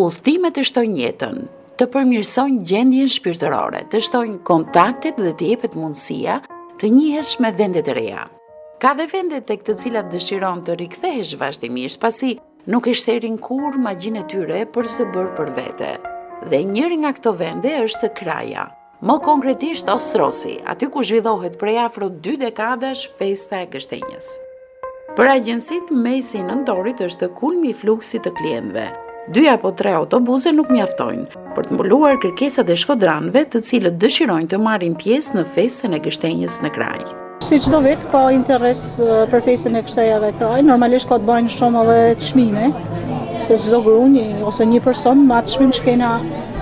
Udhëtimet të shtojnë jetën, të përmirësojnë gjendjen shpirtërore, të shtojnë kontaktet dhe të jepet mundësia të njihesh me vende të reja. Ka dhe vende tek të cilat dëshiron të rikthehesh vazhdimisht, pasi nuk e shterin kur magjinë e tyre për të bërë për vete. Dhe njëri nga këto vende është Kraja, më konkretisht Ostrosi, aty ku zhvillohet prej afro 2 dekadash festa e gështenjës. Për agjensitë, mesi i nëntorit është kulmi i fluksit të klientëve. 2 apo 3 autobuse nuk mjaftojnë për të mbuluar kërkesat e shkodranëve të cilët dëshirojnë të marrin pjesë në festën e gështenjës në Kraj. Si çdo vit ka interes për festën e gështenjave Kraj, normalisht ka të bëjnë shumë edhe çmime, se çdo grua ose një person me atë çmim që kena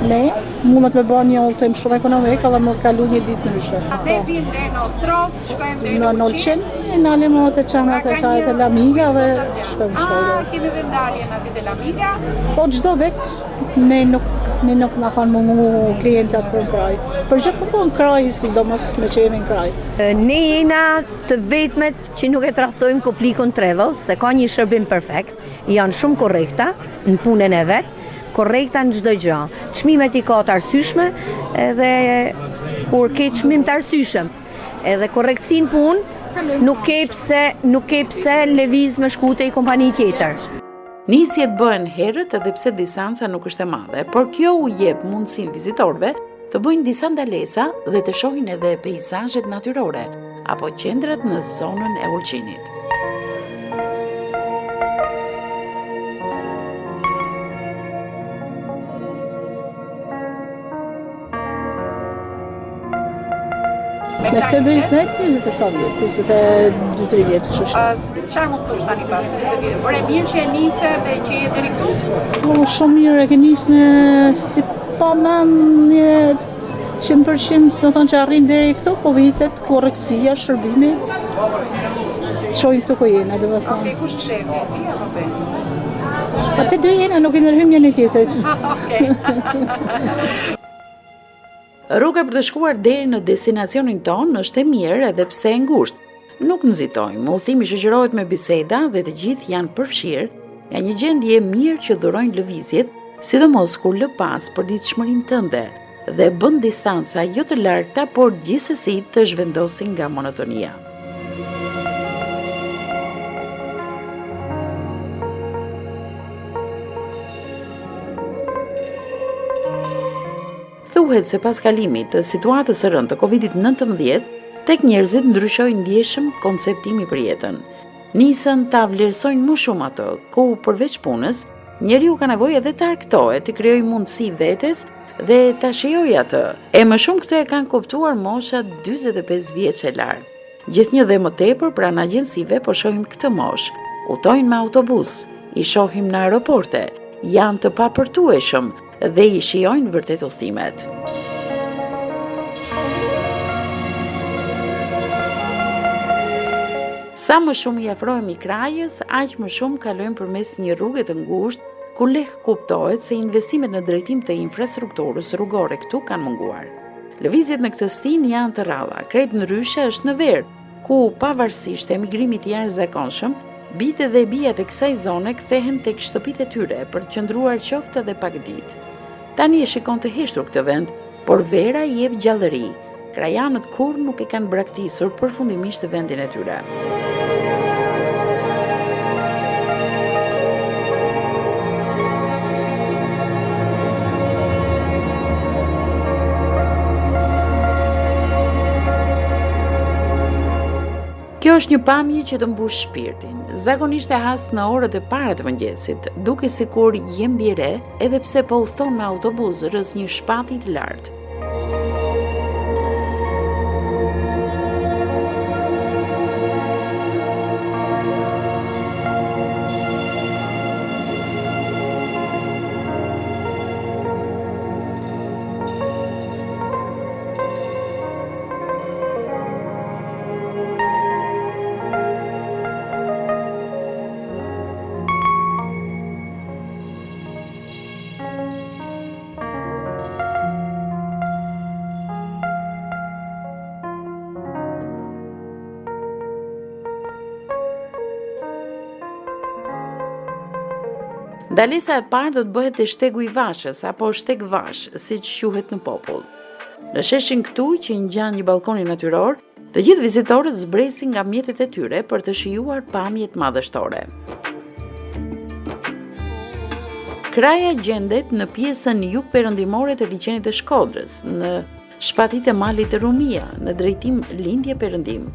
ne, mundet me bërë një udhëtim shumë ekonomik edhe më kalu një ditë ndryshe. Ne vim deri në Ostros, shkojmë deri në Olqin, nalim edhe çanat e Krajit e Lamiga dhe shkojmë në shkollë. Kemi dhe ndarjen aty te Lamiga. Po çdo vit ne nuk na kanë mungu klientat për Kraj. Për gjithë po në Kraj, sidomos me që jemi në Kraj. Ne jena të vetmet që nuk e trahtojmë Koplikon Travel, se ka një shërbim perfekt, janë shumë korrekta në punën e vet, korrekta në çdo gjë. Çmimet i ka të arsyeshme, edhe kur ke çmim të arsyeshëm, edhe korrektësi në punë, nuk ke pse lëviz me shku te kompani tjetër. Nisjet bëhen herët edhe pse distanca nuk është e madhe, por kjo u jep mundësinë vizitorëve të bëjnë disa ndalesa dhe të shohin edhe peizazhet natyrore apo qendrat në zonën e Ulqinit. Në këtë biznes 20 vjet, 22-3 vjet, kështu që. Çfarë mund të thosh tani pas 20 vjet? Ore mirë që e nise dhe që je deri këtu? Po shumë mirë e ke nisë me si pa më një 100%, do thonë që arrim deri këtu, po vitet, korrektësia, shërbimi. Shojnë këtu ku jena, do të thonë. Okej, kush shefi? Ti apo be? Atë dy jena, nuk i ndërhyjmë njëri tjetrit. Okej. Rruga për të shkuar deri në destinacionin tonë është e mirë edhe pse e ngushtë. Nuk nxitojmë, udhëtimi shoqërohet me biseda dhe të gjithë janë përfshirë nga një gjendje mirë që dhurojnë lëvizjet, sidomos kur lë pas për ditëshmërinë tënde dhe bën distanca jo të largta, por gjithsesi të zhvendosin nga monotonia. Thuhet se pas kalimit të situatës së rëndë të Covid-19, tek njerëzit ndryshoi ndjeshëm konceptimi për jetën. Nisën ta vlerësojnë më shumë atë, ku përveç punës, njeriu ka nevojë edhe të argëtohet, të krijojë mundësi vetes dhe ta shijojë atë. E më shumë këtë e kanë kuptuar mosha 45 vjeç e larg. Gjithnjë dhe më tepër pranë agjensive po shohim këtë moshë. Udhtojnë me autobus, i shohim në aeroporte, janë të papërtueshëm dhe i shijojnë vërtet udhëtimet. Sa më shumë i afrohemi Krajës, aq më shumë kalojmë përmes një rruge të ngushtë, ku lehtë kuptohet se investimet në drejtim të infrastrukturës rrugore këtu kanë munguar. Lëvizjet në këtë stin janë të rralla, krejt ndryshe është në Ver, ku pavarësisht emigrimit të jashtëzakonshëm, bitë dhe bijat e kësaj zone kthehen tek shtëpitë e tyre për të qëndruar qoftë edhe pak ditë. Tani e shikon të heshtur këtë vend, por vera i jep gjallëri. Krajanët kur nuk e kanë braktisur përfundimisht vendin e tyre. Kjo është një pamje që të mbush shpirtin, zakonisht e has në orët e para të mëngjesit, duke sikur je mbi re, edhe pse po udhton me autobus rreth një shpati të lartë. Ndalesa e parë do të bëhet te shtegu i Vashës apo shteg Vash, siç quhet në popull. Në sheshin këtu që ngjan një balkoni natyror, të gjithë vizitorët zbresin nga mjetet e tyre për të shijuar pamjet madhështore. Kraja gjendet në pjesën jug-perëndimore të liçenit të Shkodrës, në shpatitë e malit të Rumia, në drejtim lindje-perëndim.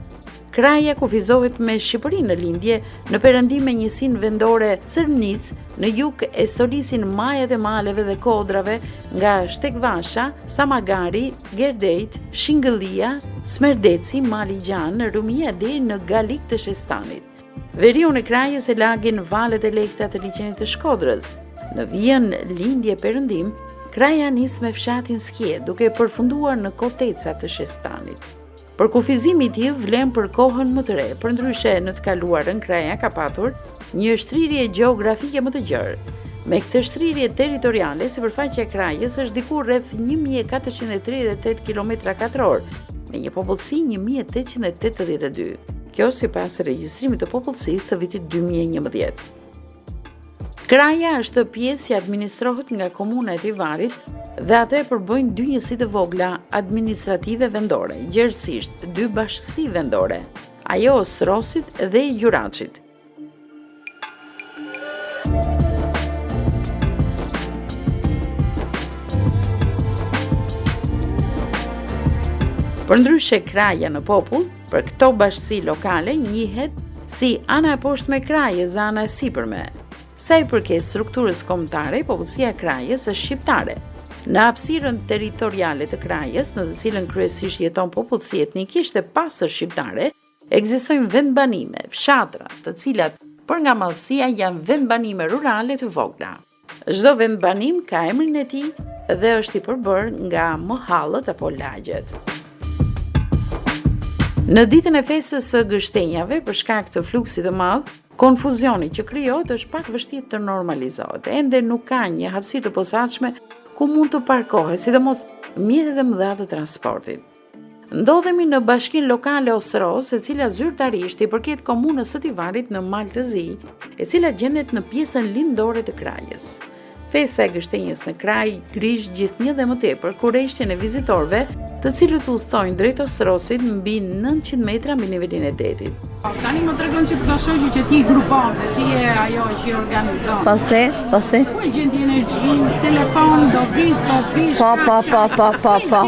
Kraja kufizohet me Shqipërinë në lindje, në perëndim me njësinë vendore Cërnic, në jug e stolisin majat e maleve dhe kodrave nga Shtegvasha, Samagari, Gerdejt, Shingëllia, Smerdeci, Mali Gjan, Rumia deri në Galik të Shestanit. Veriun e krajës e lagin valet e lehta të liçenit të Shkodrës. Në vijën lindje-perëndim, kraja nis me fshatin Skje, duke përfunduar në Koteca të Shestanit. Për kufizimi i tillë vlen për kohën më të re, përndryshe në të kaluarën kraja ka patur një shtrirje gjeografike më të gjerë. Me këtë shtrirje territoriale, sipërfaqja e krajës është diku rreth 1438 km2, me një popullsi 1882. Kjo sipas regjistrimit të popullsisë të vitit 2011. Kraja është pjesë që administrohet nga komuna e Tivarit dhe atë e përbëjnë dy njësi të vogla administrative vendore, gjerësisht 2 bashkësi vendore, ajo e Srosit dhe e Gjuraçit. Përndryshe kraja në popull, për këto bashkësi lokale njihet si ana e poshtme e krajës dhe ana e sipërme. Sa i përket strukturës kombëtare, popullsia e krajës është shqiptare. Në hapësirën territoriale të krajës, në të cilën kryesisht jeton popullsi etnikisht e pastër shqiptare, ekzistojnë vendbanime, fshatra, të cilat për nga mallësia janë vendbanime rurale të vogla. Çdo vendbanim ka emrin e tij dhe është i përbërë nga mohallët apo lagjet. Në ditën e festës së gështenjave, për shkak të fluksit të madh, konfuzioni që krijohet është pak vështirë të normalizohet. Ende nuk ka një hapësirë të posaçme ku mund të parkohet, sidomos mjetet e mëdha të transportit. Ndodhemi në bashkinë lokale Osros, e cila zyrtarisht i përket komunës së Tivarit në mal të zi, e cila gjendet në pjesën lindore të krajës. Festa e gështenjës në kraj grish gjithnjë dhe më tepër kurreshtin e vizitorëve, të cilët udhtojnë drejt Osrosit mbi 900 metra mbi nivelin e detit. Tani më tregon që këto shoqë që ti grupon, ti je ajo që i organizon. Po se? Ku e gjen ti energjinë? Telefon, do vish. Po.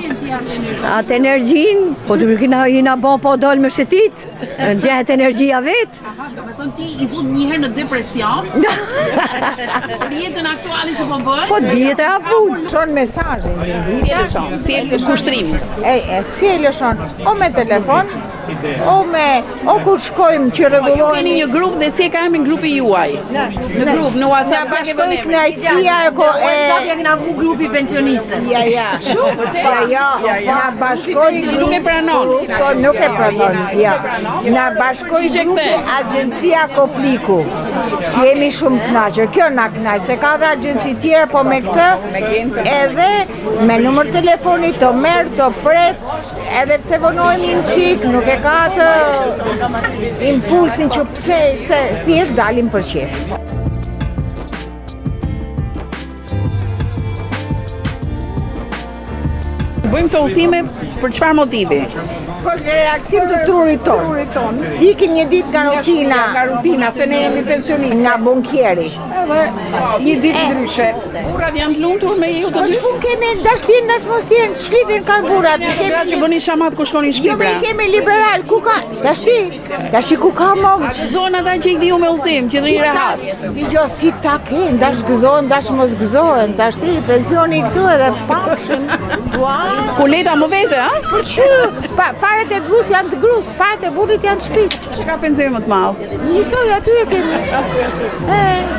Atë energjinë, po të jena po dol me shetit, gjehet energjia vet. Aha, do me thonë ti i fut një herë në depresion. Për jetën aktuale që po bën. Po dietra fut. Shon mesazhin. Si e lëshon? Si e kushtrim? Si e lëshon? O me telefon, o kur shkojmë që Ju rregullojmë. keni një grup dhe si e ka emrin grupi juaj? Në grup, në WhatsApp, sa ke vënë emrin? Knajtësia Ja kena vu grupi pensioniste. Ja. Na bashkoi Që nuk e pranon. Po nuk e pranon. Ja. Na bashkoi Që grupi kthe? Agjencia Kopliku. Që jemi shumë kënaqur. Kjo na kënaq, se ka dhe agjenci tjera, po me këtë edhe me numër telefoni të merr, të pret, edhe pse vonohemi në qik, nuk e ka atë impulsin që pse se thjesht dalim për qef. Bëjmë të udhime për çfarë motivi? Për reaksim të trurit ton. Ikim një ditë nga rutina, se ne jemi pensionistë. Nga bunkjeri. Një ditë ndryshe. Burrat janë të lumtur me ju të Po dy? ç'pun kemi dashnin dash mos jenë, shliten kanë burrat. Pra që bëni shamat ku shkoni në Jo, shtëpi me pra. kemi liberal, ku ka? Tashi ku ka më? Zonë ata që i kdi ju me udhim, që rri rehat. Dgjoj si ta kenë, dash gëzohen, dash mos gëzohen. Tashi pensioni këtu edhe pafshin. Ku leta më vete, ha? Për çu? Paret e grus janë të grus, paret e burrit janë të shtëpisë. Që ka pension më të madh? Njësoj aty e kemi.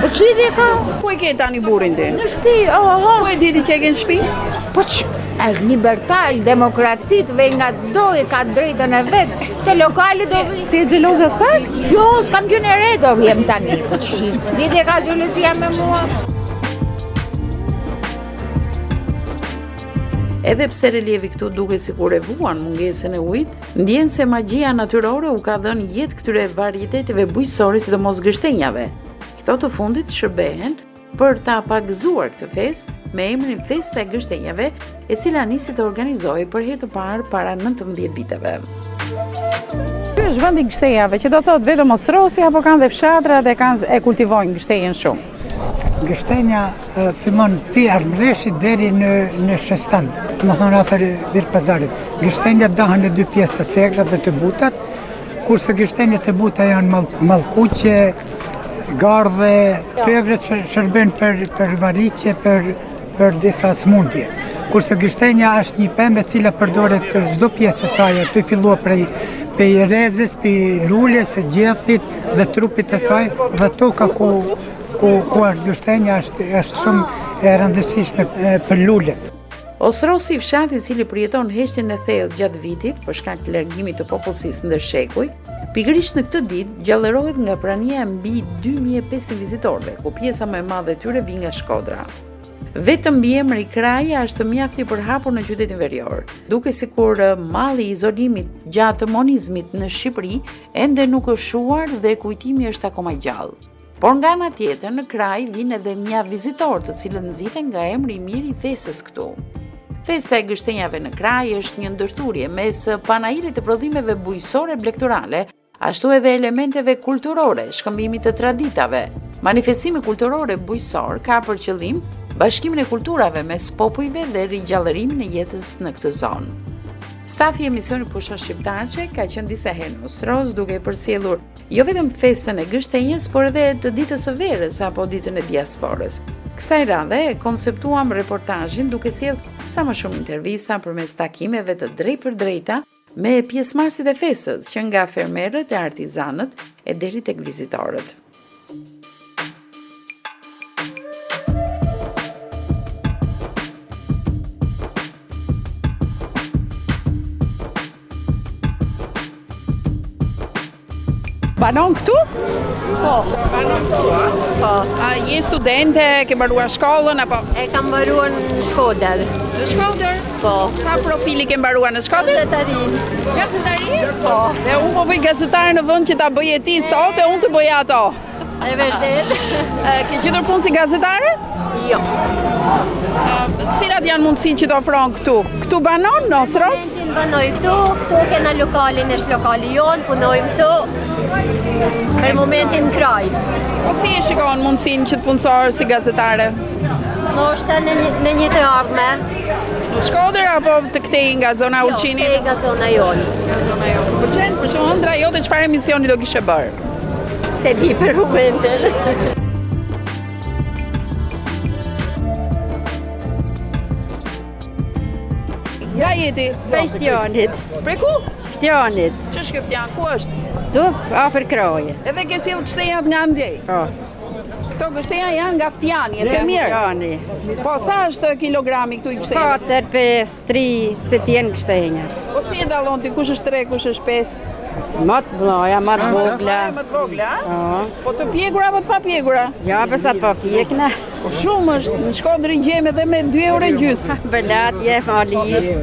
Po ç'idhje ka? Ku e ke tani burrin ti? Në shtëpi, Ku e diti që e ke në shtëpi? Po është libertar, demokracit, vej nga dojë, ka drejtën e vetë. Te lokali do vi. Si e xheloze as pak? Jo, s'kam gjën e re do vjem tani. Lidhje ka xhelosia me mua. Edhe pse relievi këtu duket sikur e vuan mungesën e ujit, ndjen se magjia natyrore u ka dhënë jetë këtyre varieteteve bujqësore, sidomos gështenjave. Këto të fundit shërbehen për ta pagëzuar këtë festë me emrin Festa e Gështenjave, e cila nisi të organizohej për herë të parë para 19 viteve. Ky është vendi i gështenjave, që do thotë vetëm Ostrosi apo kanë dhe fshatra dhe e kultivojnë gështenjen shumë? Gështenja fillon pi Armreshit deri në Shestan, më thonë afër Virpazarit. Gështenja dahen në dy pjesë, të thegrat dhe të butat, kurse gështenjet e buta janë mallkuqe, gardhe, thegrat shërben për variqe, për disa smundje. Kurse gështenja është një pemë e cila përdoret çdo pjesë e saj, të fillua prej rezes, prej lules, së gjethit dhe trupit e saj, dhe toka ku është gështenja është shumë e rëndësishme për lulet. Ostrosi, fshati i cili përjeton heshtjen e thellë gjatë vitit për shkak të largimit të popullsisë ndër shekuj, pikërisht në këtë ditë gjallërohet nga prania mbi 2500 vizitorëve, ku pjesa më e madhe e tyre vijnë nga Shkodra. Vetëm mbiemri kraja është mjaft i përhapur në qytetin verior, duke sikur malli i izolimit gjatë monizmit në Shqipëri ende nuk është shuar dhe kujtimi është akoma gjallë. Por nga ana tjetër në kraj vijnë edhe mjaft vizitorë, të cilët nxiten nga emri i mirë i fesës këtu. Festa e Gështenjave në kraj është një ndërthurje mes panairit të prodhimeve bujqësore blegturale, ashtu edhe elementeve kulturore, shkëmbimit të traditave. Manifestimi kulturore bujqësor ka për qëllim bashkimin e kulturave mes popujve dhe rigjallërimin e jetës në këtë zonë. Stafi i emisionit Pusho Shqiptarçe ka qenë disa herë në Ostros duke i përcjellur jo vetëm festën e Gështenjës, por edhe të ditës së verës apo ditën e diasporës. Kësaj radhe konceptuam reportazhin duke sjellë sa më shumë intervista përmes takimeve të drejtpërdrejta me pjesëmarrësit e festës, që nga fermerët e artizanët e deri tek vizitorët. Banon këtu? Po. Banon këtu, a? Po. A je studente, ke mbaruar shkollën apo? E kam mbaruar në Shkodër. Në Shkodër? Po. Sa profili ke mbaruar në Shkodër? Gazetari. Gazetari? Po. Dhe unë po bëj gazetare në vend që ta bëje ti sot e unë të bëja ato. E vërtet? Ke gjetur punë si gazetare? Jo. Cilat janë mundësitë që të ofron këtu? Këtu banon në Ostros? Banoj këtu kena lokalin, është lokali jonë, punojmë këtu. Për momentin kraj. Po si e shikon mundësinë që të punësor si gazetare? Ndoshta në një të ardhme. Në Shkodër apo të këtej nga zona Ulqinit? Jo, nga zona jonë. Pëlqen, për shembull, ëndra jote çfarë emisioni do kishe bërë? Se di për momentin. Ja jeti? Prej Ftjanit. Prej ku? Ftjanit. Ç'është ky Ftjan? Ku është? Tu, afër kraje. Edhe ke sjell gështenjat nga ndjej. Po. Këto gështenja janë nga Ftjani, e the mirë. Ftjani. Po sa është kilogrami këtu i gështenjave? 4, 5, 3, se t'jenë gështenja. Po si e dallon ti kush është 3, kush është 5? Më të mëdha, më të vogla. Më të vogla, a? Po. Po të pjekura apo të pa pjekura? Ja, përsa po pjekna. Po shumë është, në Shkodër i gjem edhe me 2 euro gjysmë. Belat, je, mali.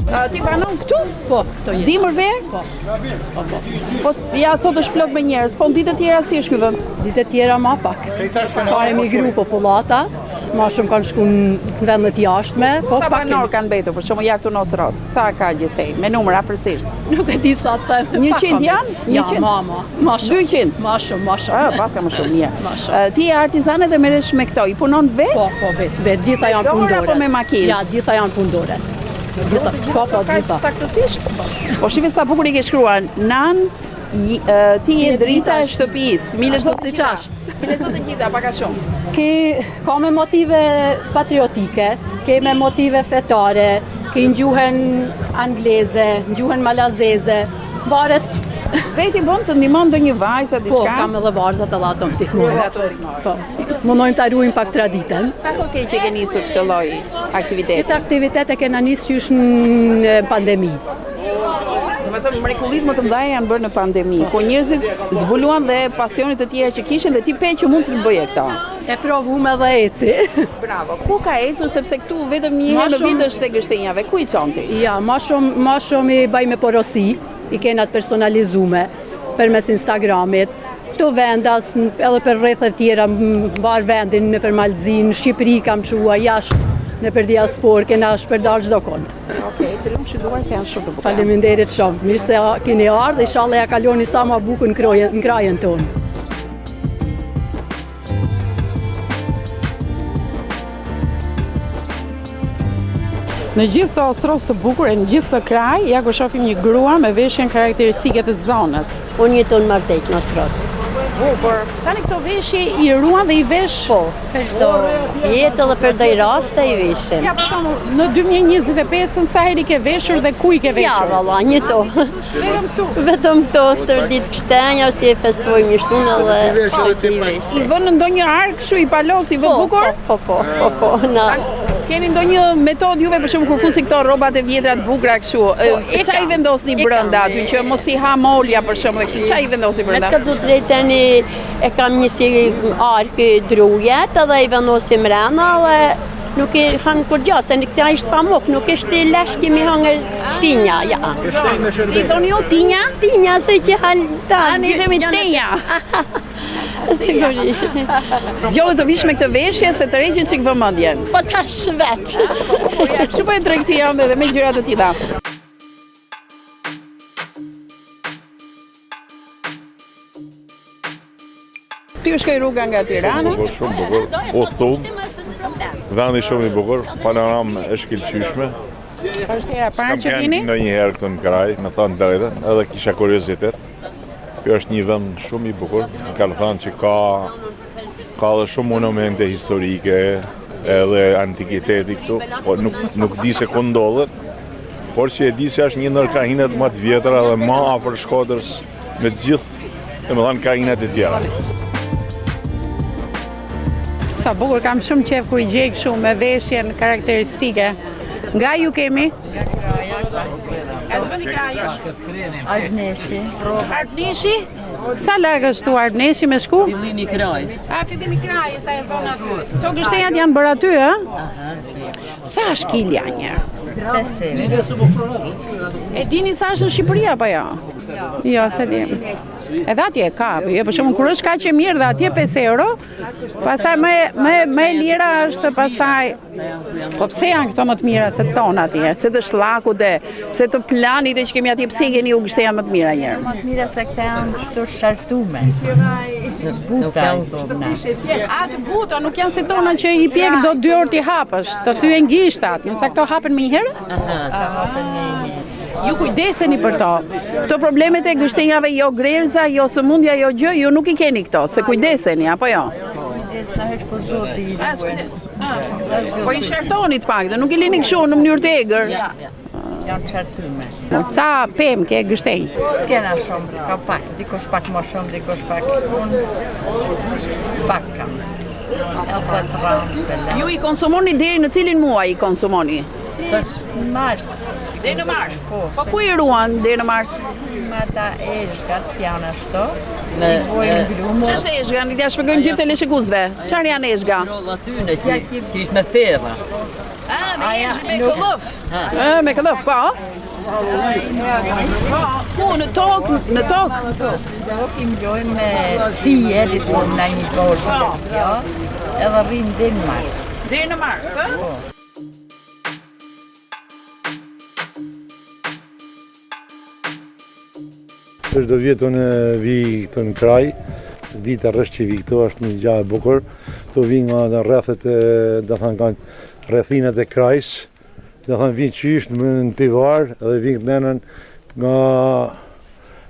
Ti banon këtu? Po, këto jetë. Dimër verë? Po. Po ja sot është plot me njerëz, po në ditë të tjera si është ky vend? Ditë të tjera ma pak. Ka emigru popullata, ma shumë kanë shku në vendet jashtme, po Sa pak banor kanë mbetur, për shembull ja këtu në Ostros? Sa ka gjithsej, me numër afërsisht? nuk e di sa të... 100 janë? Ja, 100? ma shumë. 200? Ma shumë. Paska më shumë mirë. Ma shumë. Ti je artizane dhe merresh me këto, i punon vetë? Po, vetë, gjitha janë dorë pundore. apo me makinë? Ja, gjitha janë pundore. Gjitha, po, gjitha. Saktësisht? Po shive sa bukur i ke shkruar, nan, ti je drita e shtëpisë, mi lexo si qasht. Mi lexo të gjitha, pak a shumë. Ka me motive patriotike, ke me motive fetare, ke në gjuhën angleze, në gjuhën malazeze, varet. Veti bën të ndihmon ndonjë vajza Po, diçka? kam edhe varzat edhe ato më Edhe tihmojnë. ato ndihmojnë. Po, munojmë ta ruajmë pak traditën. Sa kohë ke që ke nisur këtë lloj aktiviteti? Këtë aktivitet e kena nisë qysh në pandemi. Do të thënë mrekullit më të mëdha janë bërë në pandemi, ku njerëzit zbuluan dhe pasionit të tjera që kishin dhe ti pe që mund t'i bëje këta. E provuam edhe eci. Bravo. Ku ka ecur sepse këtu vetëm një herë në vit është e gështenjave. Ku i çon ti? Ja, ma shumë i baj me porosi. i kena të personalizume përmes Instagramit. Këto vendas edhe për rrethet tjera mbar vendin në përmalëzi, në Shqipëri kam shua, jashtë në për diaspor, kena shpërdar çdo kont. Okej, të lumë shënduar se janë shumë të bukura. Faleminderit shumë. Mirë se keni ardhur, inshallah ja kaloni sa më bukur në krajën tonë. Në gjithë të Ostros të bukur e në gjithë të kraj, ja ku shohim një grua me veshjen karakteristike të zonës. Unë jeton në Martej, në Ostros. Por tani këto veshje i ruan dhe i vesh Po, për çdo jetë edhe për ndaj raste i veshim. Ja, për shembull, në 2025 sa herë ke veshur dhe ku i ke Ja, veshur? valla, një to. Vetëm këtu. Vetëm këto tër ditë kështenja, si e festojmë një shtunë edhe i veshim. I vën në ndonjë ark, kështu i palos, i vën bukur? Po, na. Keni ndonjë metodë juve për shembull kur fusi këto rrobat e vjetra të bukura kështu? Çfarë i vendosni brenda aty që mos i ha molja për shembull kështu? Çfarë i vendosni Me brenda? të du drejteni e kam një si ark drujet edhe i vendosim mrena dhe nuk i hanë kur gjo, se në këtja ishtë pamuk, nuk ishte lesh kemi hangër tinja, ja. Si thoni ju tinja? Tinja se që halta. Ne themi tenja. Siguri. Zgjohet të vish me këtë veshje se të rreqin çik vëmendjen. Po tash vet. Çu po e tregtia ende dhe me gjëra të tilla. Si u shkoj rruga nga Tirana? Shumë bukur, postum, vendi shumë i bukur, panoram e shkëlqyeshme. Është hera parë S'kam që qenë vini? ndonjëherë këtu në kraj, me thënë drejtën, edhe kisha kuriozitet. Ky është një vend shumë i bukur, më kanë thënë që ka edhe shumë monumente historike, edhe antikiteti këtu, po nuk di se ku ndodhet, por që e di se është një ndër krahinet më të vjetra dhe më afër Shkodrës me të gjithë, domethënë krahinet e tjera. Sa bukur, kam shumë qef kur i gjej kështu me veshjen karakteristike. Nga ju kemi? Ka të vendi krajës? Ardneshi. Ardneshi? Sa larg është tu Ardneshi me shku? Fillimi i krajës. A, fillimi i krajës, ajo zona aty. Këto gështenjat janë bërë aty, ë? Sa është kilja një? 5 E dini sa është në Shqipëri apo jo? Jo, se di. Edhe atje ka, jo, për shembull kur është kaq e mirë dhe atje 5 euro, pastaj më e lira është pastaj. Po pse janë këto më të mira se ton atje? Se të shllakut dhe se të planit e që kemi atje, pse keni u gështeja më të mira njerë? Më të mira se këta janë shtu shartume. Në buta. A, të buta, nuk janë si tona që i pjek do 2 orë t'i hapësh, të thyen gishtat, nësa këto hapen me një herë? Ju kujdeseni për to. Këto problemet e gështenjave, jo grerza, jo sëmundja, jo gjë, ju nuk i keni këto, se kujdeseni, apo jo? Kujdes në heq po zoti i ruaj. Po i shartoni të pak, dhe nuk i lini kështu në mënyrë të egër. Janë qartume. Sa pem ke gështenj? S'kena shumë, ka pak, dikush pak më shumë, dikush pak unë pak kam. Edhe të ramë. Ju i konsumoni deri në cilin muaj i konsumoni? Në mars. Deri në mars? Po ku i ruan deri në mars? Marta eshkat janë ashtu. I vojnë grumë. Ç'është eshga? Ne t'ja shpjegojmë gjithë teleshikuesve. Çfarë janë eshga? Aty në kish me pera. Me eshg me këllëf. Me këllëf, po. Po, në tokë, në tokë. Do i mlojmë me fije, ditë në një borë, edhe rrimë dhe në mars. Deri në mars, ë? Çdo vit unë vi këtu në kraj, vite rresht që vi këtu është një gjë e bukur. Këtu vi nga rrethet do thënë kanë rrethinat e krajs, do thënë vi qysh në Tivar dhe vi këthenën nga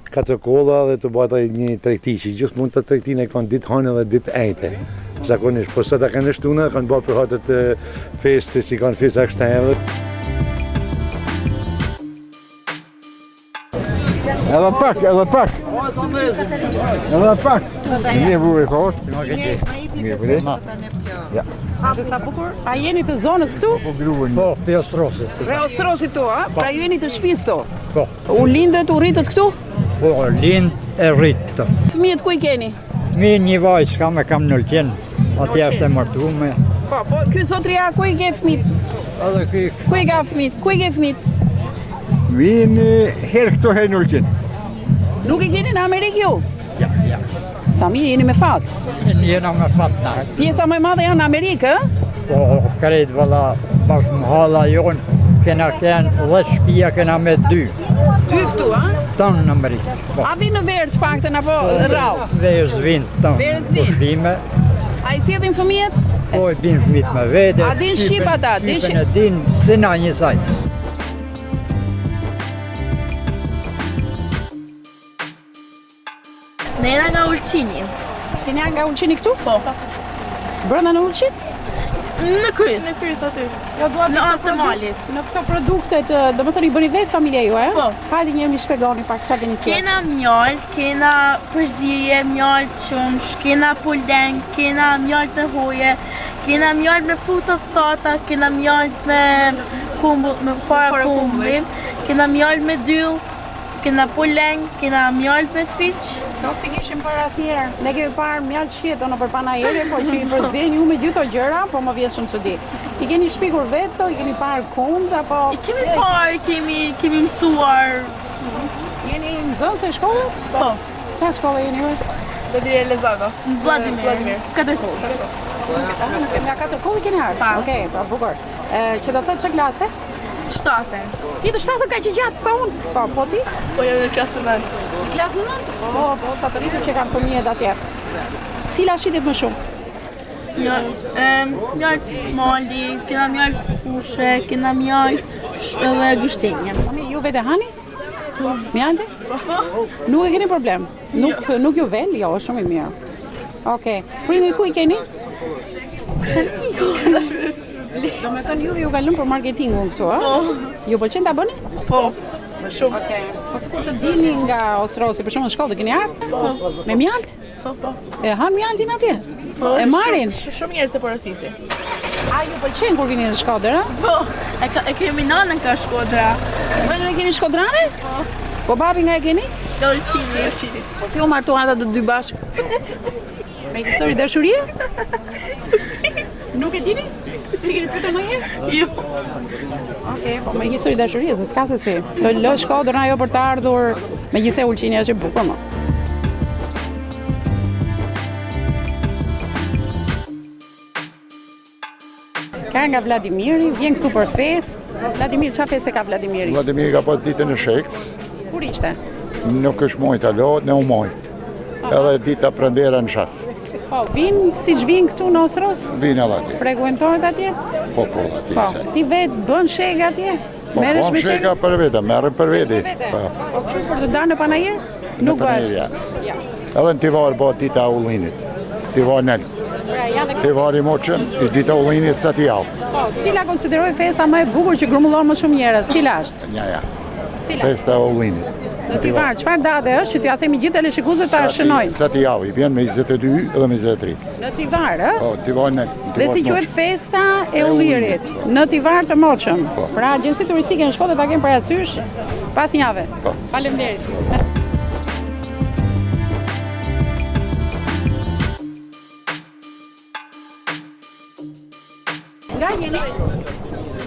Katokolla dhe të bëjt një tregti që gjithmonë të tregtinë e kanë ditë hanë dhe ditë ejte. Zakonisht, po sot e kanë shtuna, kanë bërë për hatët feste që kanë festa kështenjave. Edhe pak. Edhe pak. Një burë i fort. Mirë bëri. Ja. Sa bukur. A jeni të zonës këtu? Po, pe Ostrosit. Re Ostrosit tu, a? Pra ju jeni të shtëpisë tu? Po. U lindët, u rritët këtu? Po, lind e rritë. Fëmijët ku i keni? Mi një vajzë kam në lëqen, atje është e martume. Po, ky zotria ku i ke fëmijët? Edhe ky. Ku i ka fëmijët? Ku i ke fëmijët? Vinë herë këto herë në Ulqin. Nuk e keni në Amerikë ju? Ja. Sa mirë jeni me fat. Jena me fat na. Pjesa më e madhe janë në Amerikë, ë? Po, krejt valla, bashkë më hala jonë, kena kënë 10 shtëpia, kena me 2. 2 këtu, a? Tonë në Amerikë. A vinë në verë të paktën apo rrallë? Verës vinë tonë. Verës vinë. Pushtime. A i thjedhin fëmijët? Po, i binë fëmijët me vete. A din shqip ata? Shqipen e din, si na njësaj. Ne jena nga Ulqini. Keni nga Ulqini këtu? Po. Brenda në Ulqin? Në kryt. Në kryt aty. Në atë të malit. Në këto produktet, do më thënë i bëni vetë familja ju, e? Po. Hajde njërë mi shpegoni pak qa keni si. Kena mjallë, kena përzirje, mjallë të qumsh, kena pulleng, kena mjallë të hoje, kena mjallë me fruta të thata, kena mjallë me kumbull, me fara kumbulli, kena mjallë me dyll, kena pulleng, kena mjallë me fiq. To si kishim për asnjëherë. Ne kemi parë mjallë shjeto në përpanajere, po që i përzien ju me gjitho gjëra, po më vjen shumë çudi. I keni shpikur vetë, i keni parë kund, apo... I kemi parë, kemi mësuar. Jeni në zonë se shkollët? Po. Qa shkollë jeni ju? Do dire Lezago. Vladimir. 4 kollë. Nga 4 kollë keni ardhë? Okej, pra bukur. Që do thotë që klase? 7. Ti të 7 ka që gjatë sa unë? Po ti? Po jam në klasë 9. Në klasë 9? Po, sa të rritur që kanë fëmijët atje. Cila shitet më shumë? Mjallë mali, kena mjallë fushe, kena mjallë edhe gështenje. Ju vete hani? Mjallë? Nuk e keni problem? Nuk ju vel? Jo, është shumë i mirë. Okej. Prindërit ku i keni? Do me thënë ju kalon për marketingun këtu, a? Po. Ju pëlqen ta bëni? Po. Më shumë. Okej. Ose kur të dini nga Osrosi, për shembull në shkollë, keni ardhur? Po. Me mjalt? Po. E han mjaltin atje? Po. E marrin? Shumë njerëz të porosisi. A ju pëlqen kur vini në Shkodër, a? Po. E kemi nanën ka Shkodra. Nënën e keni Shkodrane? Po. Po babi nga e keni? Nga Ulqini. Po si u martuan ata të dy bashkë? Me histori dashurie? Nuk e dini? Si keni pyetur më herë? Jo. Okej, po me histori dashurie, se s'ka se si. Të lë Shkodrën ajo për të ardhur, megjithëse Ulqini është e bukur më. Ka nga Vladimiri, vjen këtu për fest. Vladimir, çfarë feste ka Vladimiri? Vladimiri ka pas ditën e shekt. Kur ishte? Nuk është mojt alo, ne u mojt. Edhe dita prendera në shas. Po, vinë si vinë këtu në Osros? Vinë edhe atje. Frekuentohet atje? Po, atje. Po, ti vetë bën shek atje? Po, bën sheka për vete, merrem për vete. Po, kështu për të darë në panajër? Nuk bësh. Edhe në Tivar bëhet dita ullinit. Tivar nel. Tivar i moqën, i dita ullinit sa t'i javë. Po, cila konsideroj festa më e bukur që grumullon më shumë njerëz? Cila është? Ja. Cila? Festa ullinit. Në Tivar, çfarë date është që t'ja themi gjithë teleshikuesët ta shënojnë? Sa t'i javë, i vjen me 22 edhe me 23. Në Tivar, ë? Po, Tivar nel. Dhe si quhet festa e ullirit në Tivar të Moçëm. Pra, agjenci turistike në Shkodër ta kenë parasysh pas një jave. Po. Faleminderit. Nga jeni?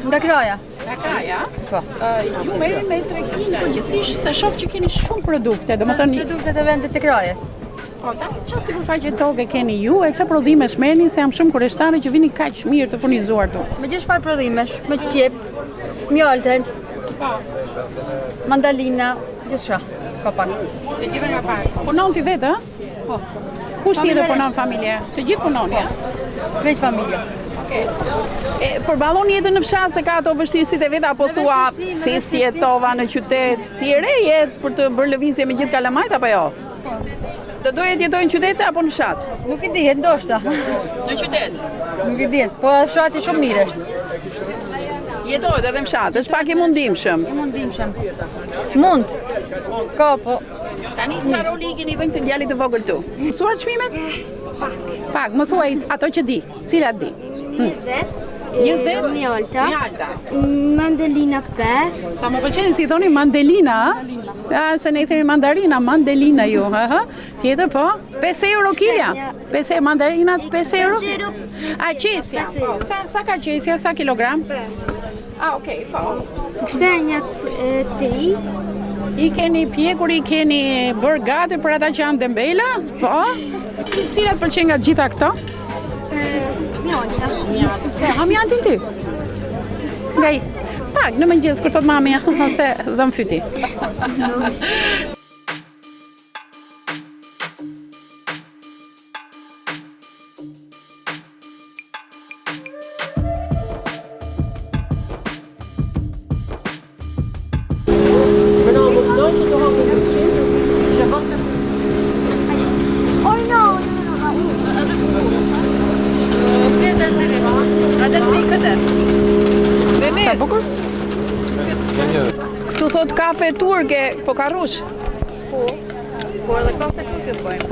Nga Kraja. Nga Kraja? Po. Ju merrni me tregtinë përgjithsisht se shoh që keni shumë produkte, domethënë Produktet e vendit të Krajës. Po, tani çfarë sipërfaqe toke keni ju e çfarë prodhimesh merrni se jam shumë kuriozitate që vini kaq mirë të furnizuar këtu. Me gjithë çfarë prodhimesh, me qep, mjalten, mandalina, gjithçka. Ka pak. Të gjitha nga pak. Punon ti vetë, ë? Po. Kush tjetër punon familje? Të gjithë punoni, ja? Veç familje. Përballon jetën në fshat se ka ato vështirësitë e veta apo thua si jetova në qytet? Ti e re jetë për të bërë lëvizje me gjithë kalamajt apo jo? Do doje të jetojë në qytet apo në fshat? Nuk i dihet ndoshta. Në qytet? Nuk i dihet, po fshati shumë mirë është. Jetohet edhe në fshat, është pak i mundimshëm. I mundimshëm. Mund. Ka po. Tani çfarë roli keni dhënë këtë djalit të vogël tu? Mësuar çmimet? Pak, më thuaj ato që di. Cilat di? 20, 20? Mjalta. Mandelina 5. Sa më pëlqen si thoni mandelina, se ne i themi mandarina, mandelina ju, Tjetër po? 5 euro kilja. 5 mandarinat 5 euro? A qesja. Po. Sa ka qesja, sa kilogram? 5. Okej, po. Gështenjat ti. I keni pjekur, i keni bërë gati për ata që janë dembela? Po. Cilat pëlqen nga gjitha këto? Mjalta. Pse ha mjaltin ti? Ngaj, pak në mëngjes kur thot mamja, ose dhëm fyti. Sa bukur? Këtu thot kafe turke, po ka rrush? Po edhe kafe turke bëjmë.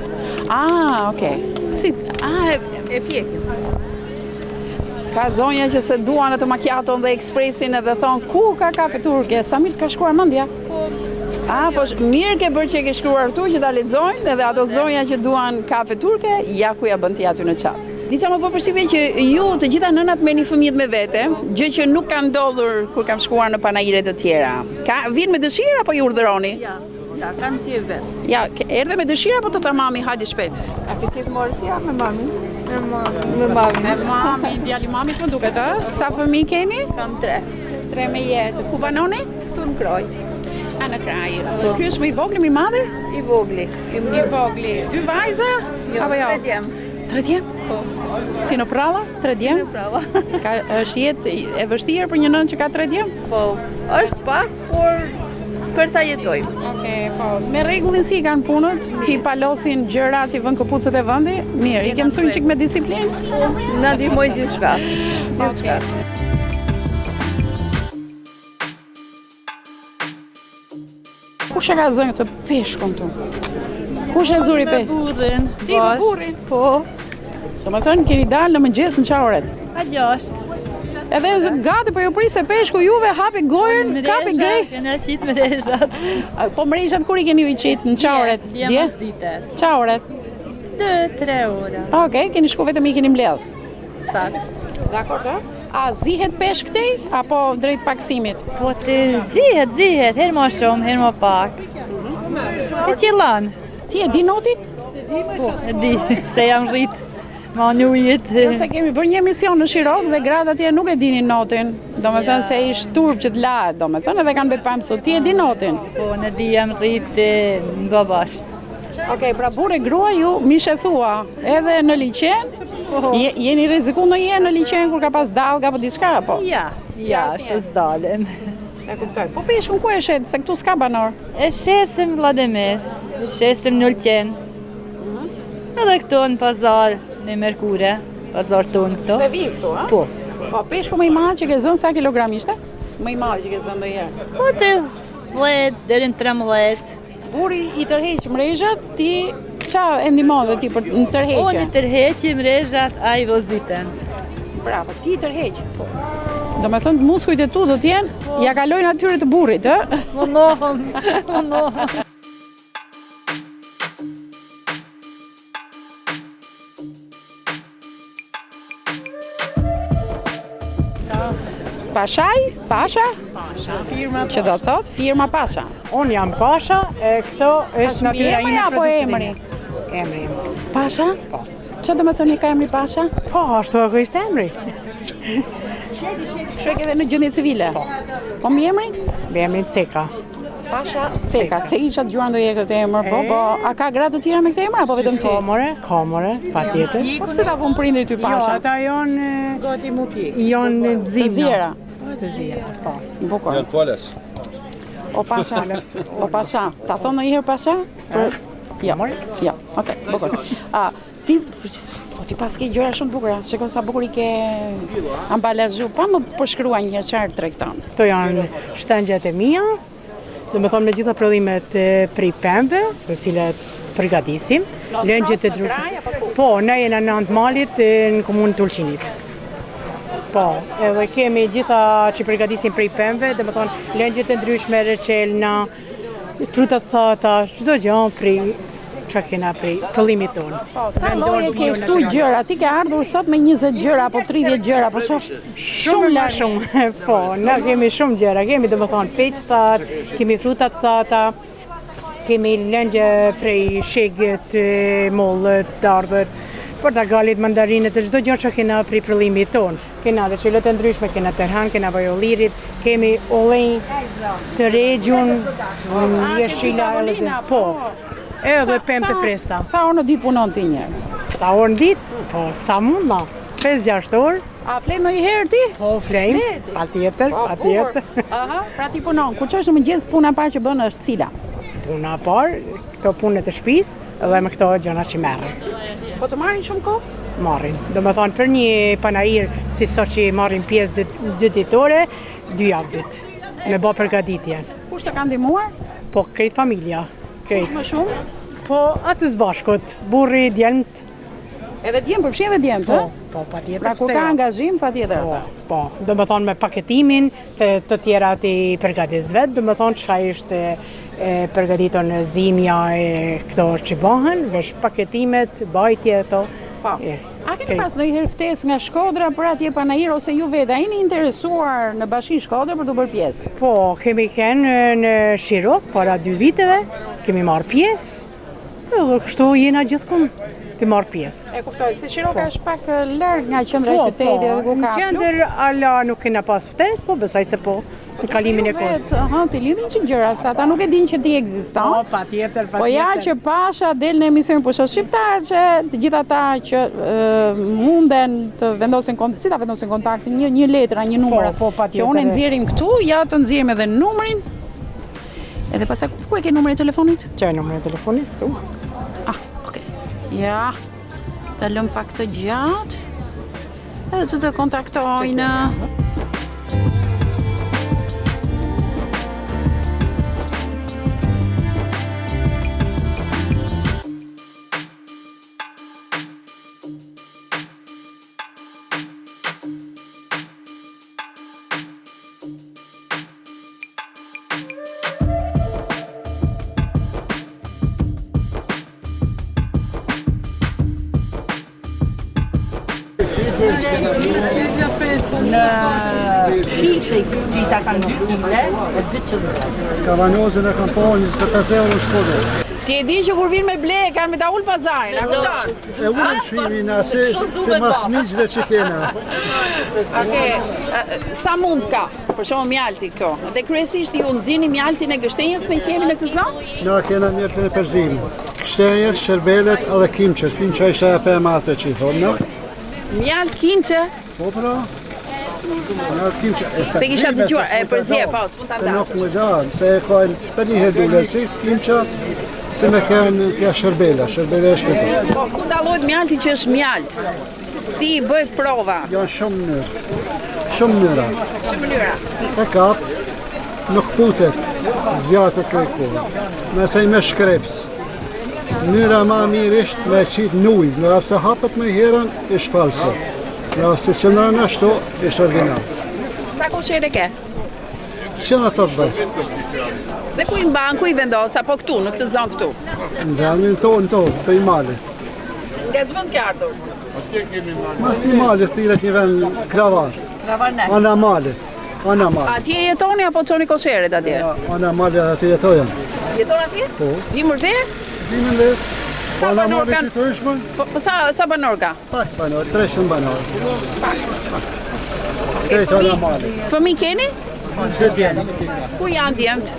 Okej. Si, e pjekim. Ka zonja që se duan atë macchiaton dhe ekspresin edhe thon ku ka kafe turke, sa mirë ka shkruar mendja. Po mirë ke bërë që ke shkruar këtu që ta lexojnë edhe ato zonja që duan kafe turke, ja ku ja bën ti aty në qast. Disa më po përshtypje që ju të gjitha nënat merrni fëmijët me vete, gjë që nuk ka ndodhur kur kam shkuar në panajire të tjera. Vjen me dëshirë apo ju urdhëroni? Ja, kanë qef vetë. Ja, erdhe me dëshirë apo të tha mami hajde shpejt? A ke qef morë tja me mami? Me mami. Me mami, djali mami po duket, Sa fëmijë keni? Kam 3. 3 me jetë. Ku banoni? Tu në Kraj. Në Kraj. Ky është më i vogli, më i madhi? I vogli. I vogli. 2 vajza? Apo jo? 3 djem. 3 djem? Po. Si në pralla? 3 djem? Si në pralla. Është jetë e vështirë për një nënë që ka 3 djem? Po. Është pak, por për ta jetojmë. Okej, po. Me rregullin si kanë punët? Ti palosin gjërat, ti vën këpucët e vendi? Mirë, i ke mësuar çik me disiplinë? Na ndihmojnë gjithçka. Gjithçka. Kush e ka zënë këtë peshkun tu? Kush e nxuri pe? Burrin. Ti me burrin? Po. Domethënë keni dalë në mëngjes në çfarë oret? A 6. Edhe gati po ju prisë peshku juve hapi gojën, kapi grej. Kena qit mrezhat. Po mrezhat kur I keni u qit në çfarë oret? Dje? Çfarë oret? 2-3 ora. Okej, keni shku vetëm I keni mbledh. Sakt. Dakor, A zihet peshk këtej apo drejt paksimit? Po zihet, her më shumë, her më pak. Si qëllan? Ti e di notin? Po, e di, se jam rrit. Ma në ujit. Se kemi bërë një emision në Shirok dhe gratë atje nuk e dinin notin. Do me thënë se ishtë turp që t'lahet, do me thënë edhe kanë betë pa mësu. Ti e di notin? Po, në di jam rrit nga bashkë. Okej, pra burë e grua ju mishe thua edhe në liqen? Jeni riziku në jenë në liqen kur ka pas dalga apo diçka, apo? Ja, është s'dalen. E kuptoj. Po peshkun ku e shetë, se këtu s'ka banor? E shesim Vladimir, e shesim në Lqen. Edhe këtu në pazar, në Merkure, pazar tonë këtu. Se vim këtu, a? Po. Po, peshku më I madh që ke zënë sa kilogram ishte? Më I madh që ke zënë ndonjëherë? Po të 10 deri në 13. Buri I tërheq mrezhat, ti qa e ndihmon dhe ti për në tërheqje? Unë I tërheqi mrezhat, a I voziten. Bravo, ti I tërheq. Do me thënë muskujt e tu do t'jenë, ja kalojnë atyre të burrit, Më nohëm. Pasha? Firma që do thot, firma Pasha. Unë jam Pasha, e këto është natyra ime apo emri? Emri. Pasha? Po. Që do me thoni ka emri Pasha? Po, ashtu e ishte emri. Kështu e ke dhe në gjendje civile? Po mi emri? Mi emri Ceka. Pasha Ceka, se isha të gjuar ndonjëherë këtë emër, po, a ka gratë të tjera me këtë emër apo vetëm ti? Kamore, patjetër. Po pse ta vun prindrit ty Pasha? Jo, ata janë gati mu pjek. Janë Të zjera. Të zjera, po. Bukur. Janë Poles. O Pasha, ta thonë ndonjëherë Pasha? Jo, okay, bukur. Ti pas ke gjëra shumë bukura, shiko sa bukur I ke ambalazhu, pa më përshkrua një herë çfarë tregton. Këto janë shtengjet e mia, do me thonë me gjitha prodhimet prej pembe, për cilat përgatisim, lëngjet e ndryshme. Po, ne jena në Antë Malit në komunën Tulqinit. Po, edhe kemi gjitha që përgatisim prej pemëve, dhe më thonë lëngjët e ndryshme, reçelna, frutat thata, çdo gjë prej çka kena prej qëllimit tonë. Sa lloje ke këtu gjëra? Ti ke ardhur sot me 20 gjëra apo 30 gjëra, po shoh shumë la shumë. Po, na kemi shumë gjëra, kemi domethënë peçtat, kemi frutat thata, kemi lëngje prej shegët, mollët, dardhët, portakalit, mandarinet, çdo gjë që kena prej qëllimit tonë. Kena dhe çelët e ndryshme, kena terhan, kena vaj ollirit, kemi ollej të regjun, jeshila, po. Edhe pemë të fresta. Sa orë në ditë punon ti njerë? Sa orë në ditë? Po, sa mund ma. 5-6 orë. A flej më i herë ti? Po, flej. Pa tjetër, pa tjetër. Aha, pra ti punon. Kur që është në mëngjes, puna parë që bënë është cila? Puna parë, këto punët e shtëpisë edhe me këto gjëna që merren. Po të marrin shumë kohë? Marrin. Do me thonë, për një panair, si sot që marrin pjesë 2 ditore, 2 javë ditë. Me bë përgatitje. Kush të ka ndihmuar? Po, krejt familja. Kush më shumë? Po, atës bashkët, burri, djelmt. Edhe djemë, përfshi edhe djemë, të? Po, pa tjetër. Pra kur ka angazhim, pa tjetër. Po, do me thonë me paketimin, se të tjera ti përgatis vetë, do me thonë qka ishte përgatiton në zimja e këto që bëhen, vesh paketimet, bajtje, to. Po. A keni pas ndonjëherë ftesë nga Shkodra për atje panair ose ju vetë? A jeni interesuar në Bashkinë Shkodër për të bërë pjesë? Po, kemi qenë në Shirok para 2 viteve, kemi marrë pjesë, edhe kështu jena gjithkund të marrë pjesë. E kuptoj, se Shiroka është pak larg nga qendra e qytetit dhe ku ka në qendër ala nuk kena pas ftesë, po besoj se po. Në kalimin e kohës. Aha, ti lidhin që gjëra, se ata nuk e din që ti ekziston. Po, patjetër. Po ja që pasha del në emision për shqiptar që të gjithë ata që munden të vendosin kontakt, si ta vendosin kontaktin, një letër, një numër. Po, patjetër. Që unë nxjerrim këtu, ja të nxjerrim edhe numrin. Edhe pastaj ku e ke numrin e telefonit? Çaj numrin e telefonit? Tu. Ah, okay. Ja. Ta lëm pak të gjatë. Edhe të kontaktojnë. Në shishë që i ta kanë 2 kile, e 2 qëllë. Kavanozën e kam po 25 euro në Shkodër. Ti e di që kur vinë me ble, kanë me ta ullë pazarin, a kupton? E ullë shvimin, se mas miqve që kena. Sa mund ka, për shumë mjalti këto? Dhe kryesisht ju nxini mjaltin e gështenjës me që jemi në këtë zonë? Na kena mjaltin e përzimi. Gështenjës, shërbelet edhe kimqet. Kimqet ishte e për mate që i thonë. Mjalt kimqe? Po pra. Se kisha të gjuar, e përzje, po, s'mund të ndashë. Nuk më dalë, se e kajnë për një herë dule, si kimqa, se me kënë tja shërbela e shkëtë. Po, ku dalojt mjalti që është mjalt? Si bëhet prova? Janë shumë mënyrë. Shumë mënyra. Shumë mënyra. E kap, nuk putet, zjatë e krejkohë. Mesej me shkreps. Mënyra ma mirë ishtë me qitë nuj, në rafë se hapët me herën, ishtë false. Në se që nërën ashtu, ishtë original. Sa koshere ke? Qëna të të bëjt. Dhe ku i mban, ku i vendos, apo këtu, në këtë zonë këtu? Në ranin to, për i malit. Nga që vënd ke ardhur? Mas një malit, tiret një vend kravar. Kravar ne? Ana malit. A tje jetoni apo qoni kosherit atje? Ana malit atje jetojem. Jeton atje? Po. Dimër verë? Dimër verë. Sa banor kanë? Po sa banor ka? Pak banor, 300 banor. Fëmi keni? Fëtjeni. Ku janë djemët?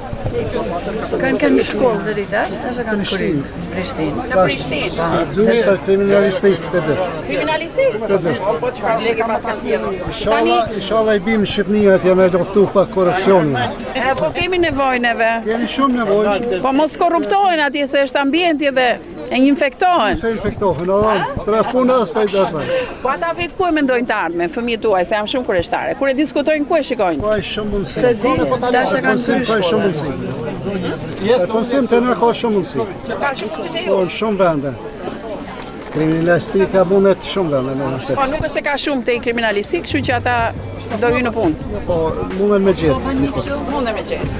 Kanë në shkollë dhe rita, është kanë Prishtinë. Prishtinë. Në Prishtinë? Duhet për kriminalistik të dhe. Kriminalistik? Të dhe. Po që farë lege pas kanë zjedhur. Inshallah i bim Shqipnia të jam e doftu pa korupcionin. Po kemi nevojneve. Kemi shumë nevojnë. Po mos korruptojnë atje se është ambienti dhe e infektohen. Se infektohen, tra puna s'pa i dërë. Po ata vetë ku e mendojnë të ardhme, fëmijët tuaj, se jam shumë kureshtare. Kur e diskutojnë, ku e shikojnë? Po e shumë mundësi. Konsim ka shumë mundësi. Konsim të në ka shumë mundësi. Ka shumë mundësi të ju? Po në shumë vende. Kriminalistika bundet shumë dhe me nëse. Po nuk është se ka shumë te i kriminalistik, kështu që ata do hyjnë në punë. Po munden me gjithë. Munden me gjithë.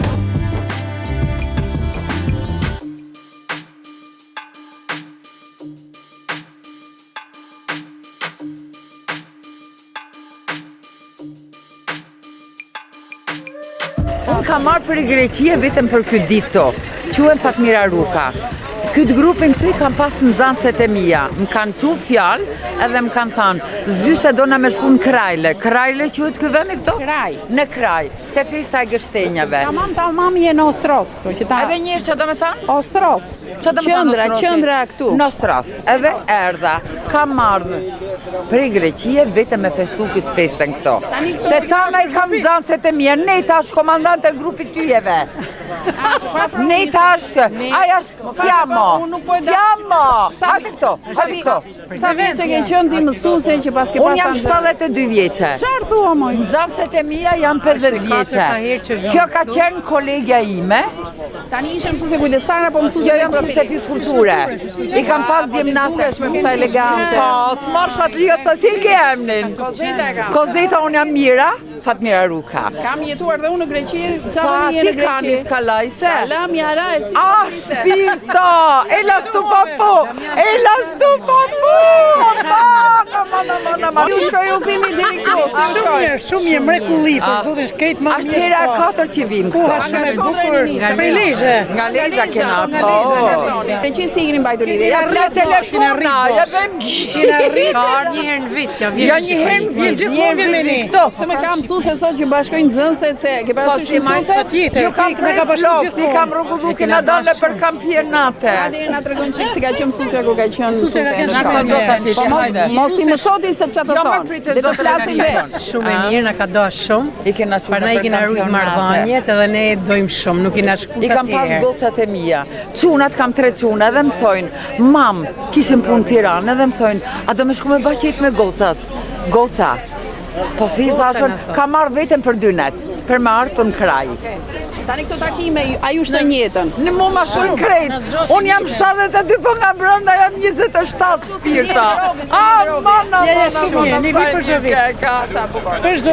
Unë kam marrë për Greqia vetëm për këtë ditë, quhem Fatmira Ruka. Këtë grupin këtu i kam pas nxënëset e mia, më kanë thu fjalë edhe më kanë thënë, zyse dona me shku në Krajle. Krajle quhet ky vend këto? Kraj. Në Kraj, te festa e gështenjave. Tamam je në Ostros këtu, që ta. Edhe një herë çfarë do të thënë? Ostros. Çfarë do të thënë? Qendra këtu. Në Ostros. Edhe erdha, kam marrë për Greqia vetëm me festu këtë festën këto. Se tana i kam nxënëset e mia, ne tash komandante e grupit tyjeve. Ne tash, aja Fiammo! Hajde këto, hajde këto. Sa vjeçe ke qenë ti mësuese që pas ke pasur? Unë jam 72 vjeçe. Çfarë thua moj? Nxënëset e mia janë 50 vjeçe. Kjo ka qenë kolegja ime. Tani ishe mësuese kujdesare apo mësuese? Jo, jam mësuese fizikulture. I kam pas gjimnaste me sa elegante. Po, të marrë atë sa si ke emrin? Kozeta e kam. Kozeta, unë jam Mira, Fatmira Ruka. Kam jetuar dhe unë në Greqi. Pa, ti kanë Skalajse? Kalam jara e si. Ah, spirto! Ela stu papu! Ela stu papu! Ju shkoj u pimi deri këtu. Shumë mirë, mrekulli, për zotin shkejt më mirë. Ashtë hera 4 që vim këto. Shumë e bukur, prej Lezhë. Nga Lezhë kena, po. Greqi si keni mbajtur lidhje? Ja telefona, ja vëm. Ka ardhur një herë në vit, kjo vjen. Ja një herë në vit, gjithmonë vjen këto. Se më kam mësuese sot që bashkojnë nxënëset se ke parasysh mësuese? Ju kam flok, i kam rrugullu kena dalë për kampionate. Hajde na tregon çik si ka qenë mësuesja ku ka qenë mësuesja. Mos i mësoti se çfarë të thonë. Le të flasim vetë. Shumë e mirë, na ka dashur shumë. I kena shumë. Prandaj i kena rrit marrëdhëniet edhe ne dojmë shumë, nuk i na shkuta. I kam pas gocat e mia. Çunat kam 3 çuna dhe më thojnë, "Mam, kishim punë në Tiranë" dhe më thojnë, "A do më shku me baqet me gocat?" Goca. Po si thashën, ka marrë vetëm për 2 net, për me ardhur në Kraj. Tani këto takime, a ju shton jetën? Në mu ma shumë krejt. Unë jam 72, po nga brenda jam 27 shpirta. Mana,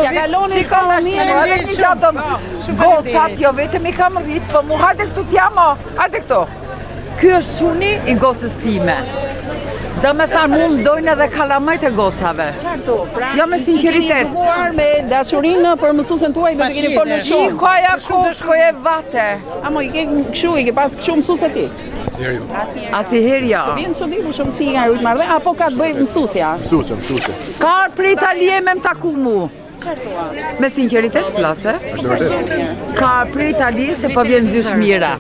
Ja kaloni sa më mirë. Edhe një datëm gocat, jo vetëm i kam rritë, po mu hajde këtu t'jamo, hajde këto. Ky është quni i gocës time. Do me thanë, mund dojnë edhe kalamajt e gocave. Jo me sinceritet. Me dashurinë për mësuesen tuaj do të keni folur shumë. Shikoja ku shkoje vate. Amo i ke kështu, i ke pas kështu mësuese ti? Asnjëherë jo. Vjen çudi ku shumë si nga rrit marrë, apo ka të bëjë mësuesja? Mësuese. Ka për Italie me më taku mu. Me sinceritet flase. Ka për Italie se po vjen zysh mira.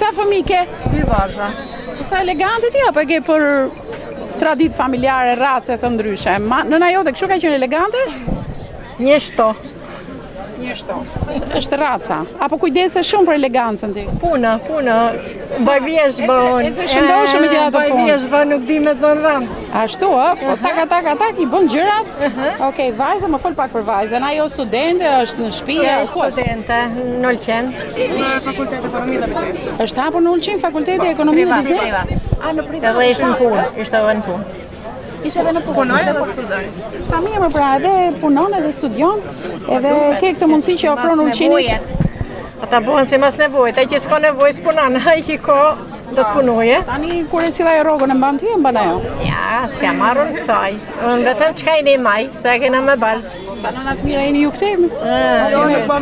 Sa fëmijë ke? 2 vajza. Sa elegante ti apo e ke për traditë familjare, race të ndryshe? Nëna jote kështu ka qenë elegante? Një shto. Një shto. Është raca. Apo kujdese shumë për elegancën ti? Puna. Bajvjesh bën. E se shëndoshëm me gjithë ato punë. Bajvjesh bën nuk di me zonë vend. Ashtu, po tak, i bën gjërat. Okej, vajza, më fol pak për vajzën. Ajo studente, është në shtëpi, është studente në Ulqen. Në Fakultetin e Ekonomisë dhe Biznesit. Është hapur në Ulqen Fakulteti i Ekonomisë dhe Biznesit? Në privat. Edhe ishte në punë, ishte edhe në punë. Ishte edhe në punë. Punoj edhe studoj. Sa mirë, pra, edhe punon edhe studion, edhe ke këtë mundësi që ofron Ulqeni. Ata bëhen si mas nevojët, ai që s'ka nevojë s'punon, ai që ka do të punoje. Tani kur e sillaj rrogën e mban ti e mban ajo? Ja, s'ja marrën kësaj. Unë vetëm çka jeni maj, se kena me balsh. Sa nëna të mira jeni ju këtej? Jo, nuk po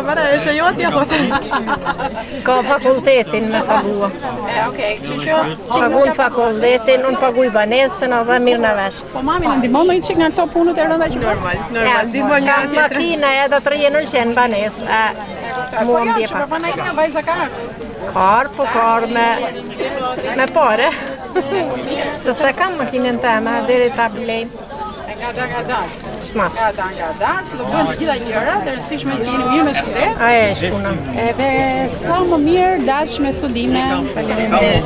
merr, është jotja thotë. Ka fakultetin me pagua. Okej, kështu që paguaj fakultetin, unë paguaj banesën edhe mirë na vesh. Po mami në ndihmon një çik nga këto punët e rënda që normal. Ndihmon nga makina edhe të rrihen në qen banesë. Mua më bje pak. Vajza ka Kar me pare. Se kam makinën teme, deri ta blejmë. Nga dar. Nga dar, se do bëhen të gjitha gjërat, e rëndësishme të jeni mirë me studet. Aja është puna. Edhe sa më mirë dash me studime. Faleminderit.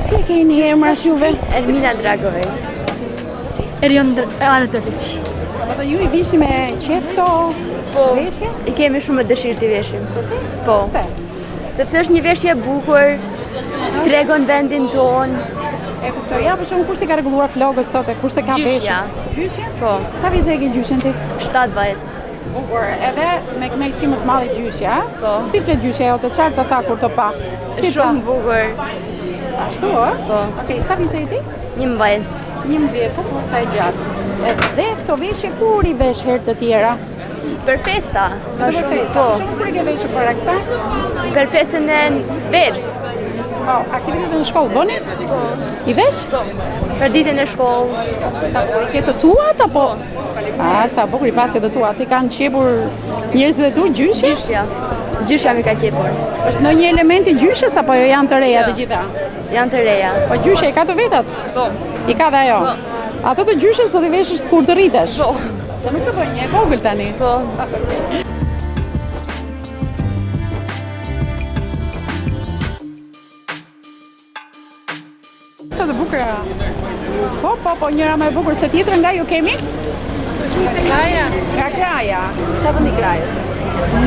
Si keni emrat juve? Ermina Dragovic. Erion Arnautovic. Po ju I vishni me qef këto veshje? I kemi shumë dëshirë të veshim. Po. Pse? Sepse është një veshje e bukur, tregon vendin ton. E kuptoj. Ja, për shembull, kush ka rregulluar flogët sot e kush ka veshur? Gjyshja? Po. Sa vjeç e ke gjyshen ti? 7 vjet. Bukur, edhe me kënaqësi më të madhe gjyshja, a? Po. Si flet gjyshja jote, çfarë të tha kur të pa? Si shumë bukur. Ashtu, a? Po. Okej, sa vjeç je ti? 11. 11, po sa e gjatë. Dhe këto veshje kur I vesh herë të tjera? Për festa. Për festa. Po. Kur e ke veshur para kësaj? Për festën e verës. Po, aktivitetën në shkollë bëni? Po. I vesh? Po. Për ditën e shkollës. I ke të tuat apo? Sa bukur I paske të tuat. Ti kanë qepur njerëzit e tu gjyshja? Gjyshja. Gjyshja mi ka qepur. Është ndonjë element I gjyshës apo jo janë të reja të gjitha? Janë të reja. Po gjyshja I ka të vetat? Po. I ka dhe ajo? Po. Ato të gjyshës do t'i veshësh kur të rritesh? Po. Se nuk të bëj një e vogël tani? Po. Sa të bukura. Po, njëra më e bukur se tjetra nga ju kemi? Kraja. Nga Kraja. Qa vendi Krajës?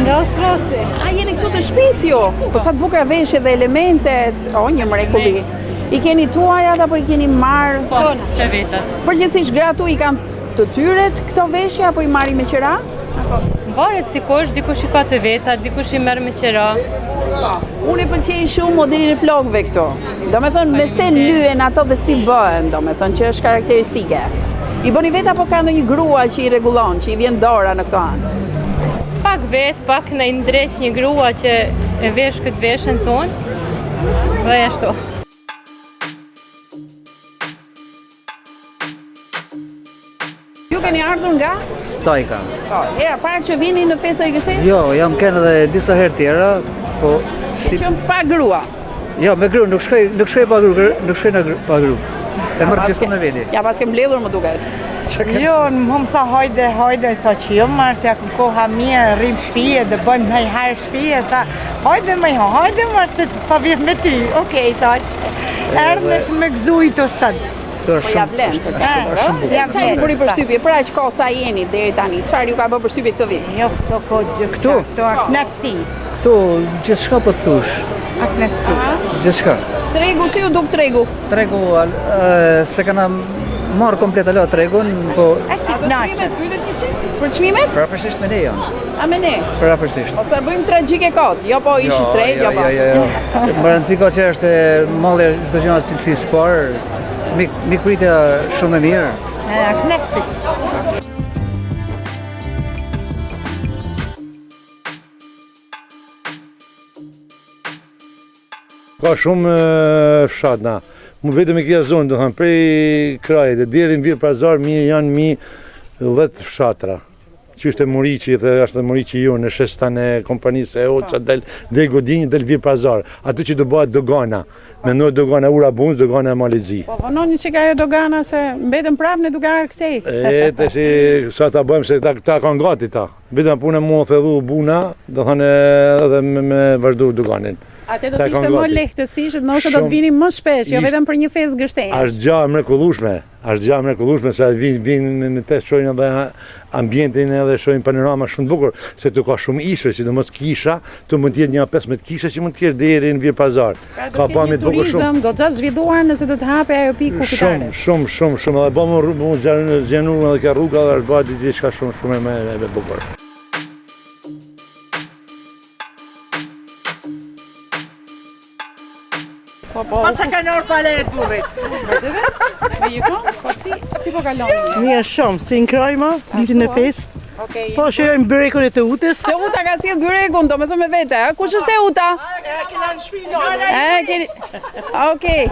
Nga Ostrosi. A jeni këtu të shtëpisë ju? Po sa të bukura veshje dhe elementet. O, një mrekulli. I keni tuajat apo I keni marrë? Po, të vetat. Përgjithsisht gratë I kanë të tyret këto veshje apo I marrin me qira? Varet sikosh, dikush I ka të vetat, dikush I merr me qira. Unë I pëlqej shumë modelin e flokëve këtu. Do me thënë me se lyen ato dhe si bëhen, do me thënë që është karakteristike. I bëni vetë apo ka ndonjë grua që I rregullon, që I vjen dora në këto anë? Pak vetë, pak në I ndreq një grua që e vesh këtë veshën tonë. Dhe ashtu. Ju keni ardhur nga? Stojka. Era para që vini në festën e Krishtit? Jo, jam kënë edhe disa herë tjera, po si qenë pa grua. Jo, me gru, nuk shkoj pa gru, pa gru. E mërë gjithë me vedi. Ja, pas kem mbledhur më duket. Jo, më tha hajde, tha që jo marë, se akëm koha mirë, rrim shpije, dhe bënë me herë shpije, tha, hajde marë, se ta vjetë me ty, okej, tha që, erdhe që me gëzuj të sëtë. Po ja vlen të shumë. Qa ju bëri përshtypje, pra që ka sa jeni deri tani, qëfar ju ka bërë përshtypje këtë vit? Jo, këto ko gjithë, këto aknasi. Këto gjithë shka për të tush. Aknasi. Gjithë shka. Tregu, si ju duk tregu? Tregu, se kana marë komplet alo tregun, po... Eshti knaqë. Për qmimet? Prapërsisht me ne janë. A me ne? Prapërsisht. O sër bëjmë tragjike kot, jo po ishi shtrejt, jo po. Jo. Më rëndësi ka që është malli çdo gjë si spar, mikritja shumë e mirë. Knesi. Ka shumë fshatna. Mu vetëm e kja zonë, do thënë, prej krajit, deri në Vir Pazar, janë 10 fshatra. Që është e Muriqi, dhe është e Muriqi ju, në shestan e kompanisë e Oqa, del Godinj, del Vir Pazar. Aty që do bëhet dogana. Mendoj dogana Ura Bunz, dogana e Malezi. Po vononi që ka jo dogana se mbetën prapë në dugar kësej. Të shi, sa ta bëjmë se ta kanë gati ta. Vetëm punë mu thedhu buna, do thënë edhe me vazhdu doganin. Ate do t'ishte më lehtësisht, nështë do t'vini më shpesh, jo vetëm për një festë gështenjë. Ashtë gja mrekullueshme, se vinë në të shojnë edhe ambientin edhe shojnë panorama shumë bukur, se të ka shumë ishe, si do mos kisha, të mund tjetë një 15 kisha që mund tjetë deri në Vir Pazar. Ka do t'jetë një turizëm, do t'gjatë zhviduar nëse do t'hape ajo piku kutare. Shumë, edhe bëmë gjenu edhe ka rruga dhe është bëjt diçka shumë e bukur. Pasa ka nërë pale e burit. Me jikon? Po si po kaloni? Mirë shumë, si në krajma, ditin e fest. Po shërojmë byrekun e të utës. Të uta ka si e byrekun, do me thë me vete, kush është e uta? E kena në shpinë. Okej.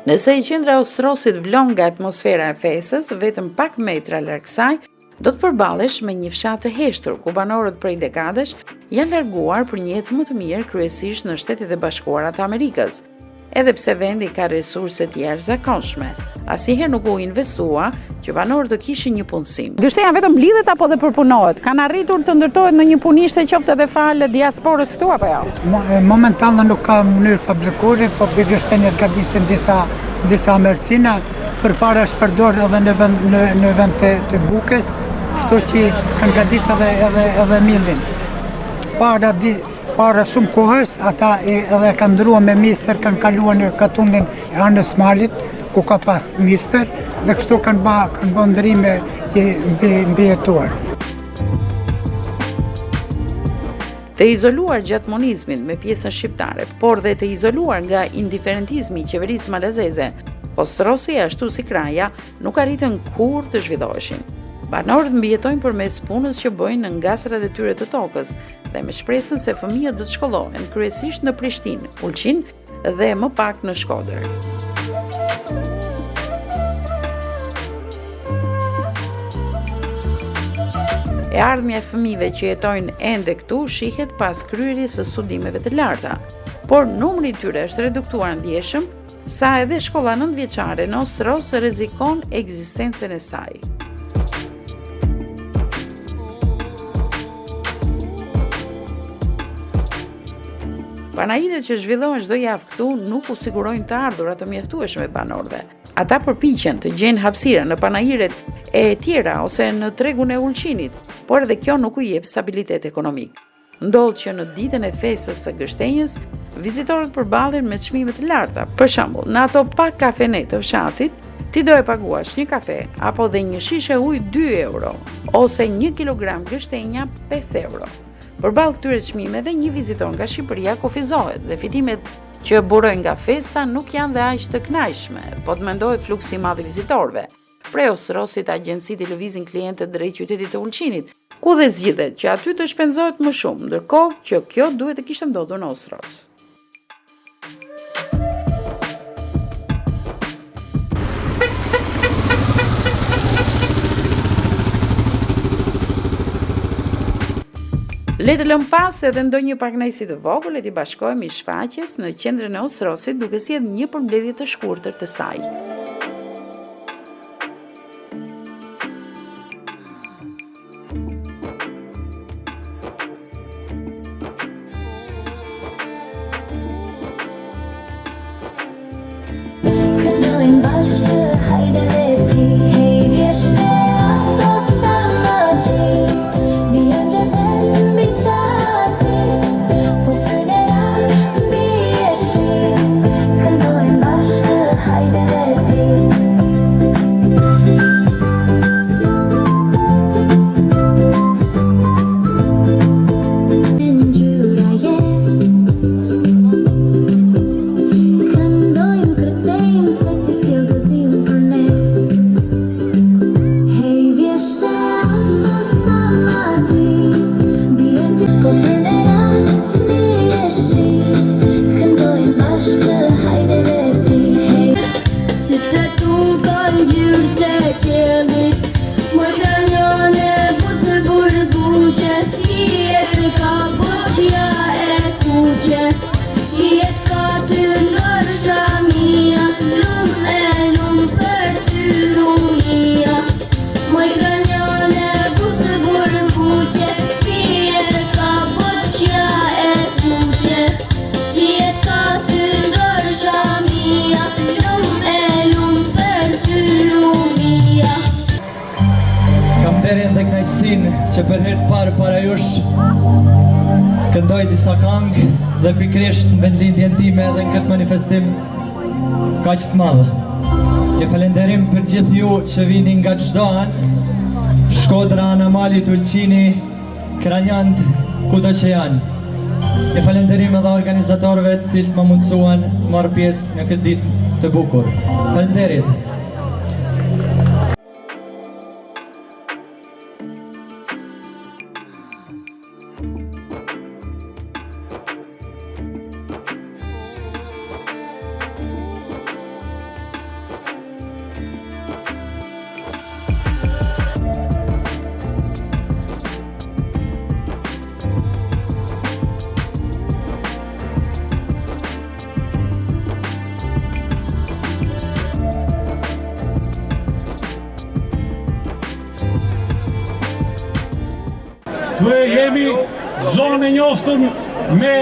Nëse I qendra Ostrosit vlon nga atmosfera e festës, vetëm pak metra larg kësaj, do të përballesh me një fshat të heshtur, ku banorët prej dekadash janë larguar për një jetë më të mirë kryesisht në Shtetet e Bashkuara të Amerikës. edhe pse vendi ka resurse të jashtëzakonshme. Asnjëherë nuk u investua që banorët të kishin një punësim. Gështenja vetëm blidhet apo dhe përpunohet? Kanë arritur të ndërtohet në një punishte qoftë edhe falë diasporës këtu apo jo? Momentalno nuk ka mënyrë fabrikore, po për gështenjet gatisin disa mercina, përpara është përdor edhe në vend të bukes, kështu që kanë gadit edhe millin. Para shumë kohës, ata edhe kanë ndrua me mister, kanë kaluar në katundin e anës malit, ku ka pas mister, dhe kështu kanë bë ndrime mbi jetuar. Të izoluar gjatë monizmit me pjesën shqiptare, por dhe të izoluar nga indiferentizmi i qeverisë malazeze, Ostrossi ashtu si kraja nuk arritën kur të zhvilloheshin. Banorët mbijetojnë përmes punës që bëjnë në ngasrat e tyre të tokës dhe me shpresën se fëmijët do të shkollohen kryesisht në Prishtinë, Ulqin dhe më pak në Shkodër. E ardhmja e fëmijëve që jetojnë ende këtu shihet pas kryerjes së studimeve të larta, por numri i tyre është reduktuar ndjeshëm, sa edhe shkolla 9-vjeçare në Ostros rrezikon ekzistencën e saj. Panajiret që zhvillohen çdo javë këtu nuk u sigurojnë të ardhurat të mjaftueshme banorëve. Ata përpiqen të gjejnë hapësira në panajiret e tjera ose në tregun e Ulqinit, por edhe kjo nuk u jep stabilitet ekonomik. Ndodh që në ditën e festës së Gështenjës, vizitorët përballen me çmime të larta. Për shembull, në ato pak kafene të fshatit, ti do e paguash një kafe apo dhe një shishe ujë 2 euro, ose 1 kilogram gështenja 5 euro. Përballë këtyre çmimeve, një vizitor nga Shqipëria kufizohet dhe fitimet që burojnë nga festa nuk janë dhe aq të kënaqshme, po të mendohet fluksi i madh i vizitorëve. Prej Ostrosit, agjencitë i lëvizin klientët drejt qytetit të Ulqinit, ku dhe zgjidhet që aty të shpenzohet më shumë, ndërkohë që kjo duhet të kishte ndodhur në Ostros. Le të lëm pas edhe ndonjë pakënaqësi të vogël e t'i bashkohemi shfaqjes në qendrën e Ostrosit duke sjellë një përmbledhje të shkurtër të saj. Që për herë të parë para jush këndoj disa këngë dhe pikrisht në vendlindjen time edhe në këtë manifestim kaq të madh. Ju falenderim për gjithë ju që vini nga çdo anë, Shkodra, Anamalit, Ulqini, Kranjant, kudo që janë. Ju falenderim edhe organizatorëve të cilët më mundsuan të marr pjesë në këtë ditë të bukur. Falenderit. jemi zonë e njoftën me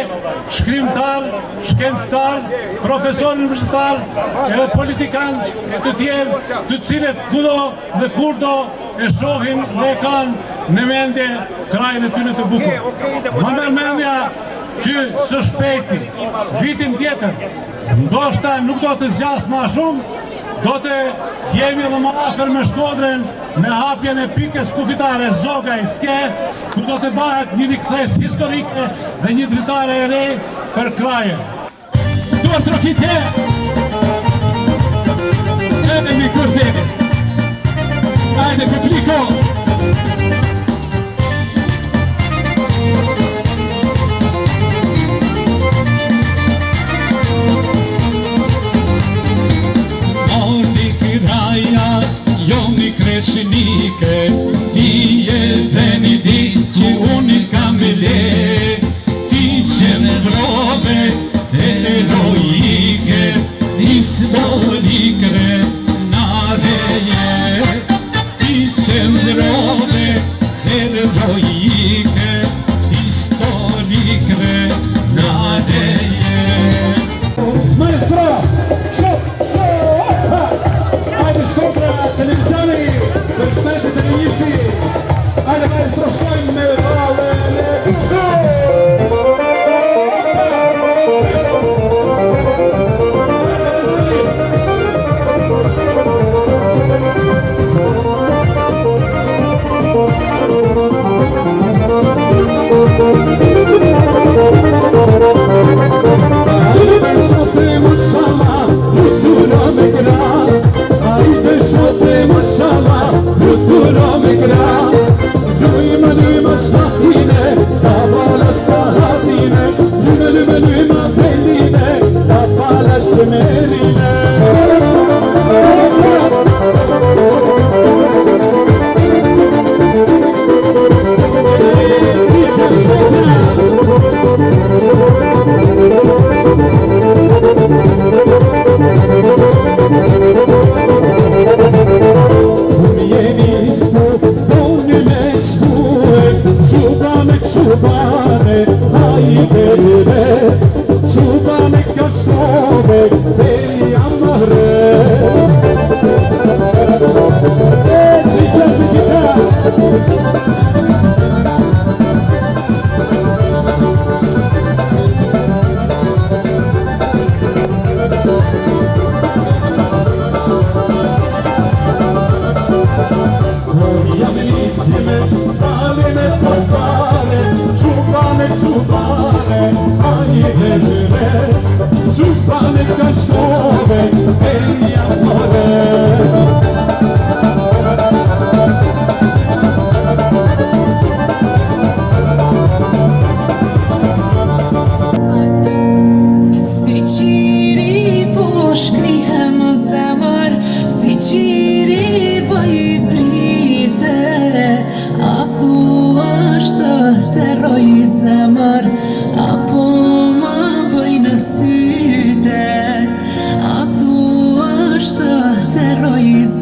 shkrimtar, shkencëtar, profesor universitar edhe politikan të tjerë të cilët kudo dhe kurdo e shohin dhe e kanë në mendje krajin e tyre të bukur. Ma merr mendja që së shpejti, vitin tjetër, ndoshta nuk do të zgjas më shumë, do të jemi edhe më afër me Shkodrën me hapjen e pikës kufitare Zogaj-Ske, ku do të bëhet një rikthesë historike dhe një dritare e re për krajen. Duar trofite edhe mi kërteve. Ajde publiko! Kreçnike, ti je dhe një ditë që unë kam le, ti që në drove e erojike, historikre na dhe je, ti që në drove e erojike, historikre na dhe je. Maestro, ajde Shkodra, televizioni! Perfetto, te ne dici? Ajde, maestro, shkojnë me vale, Terrorize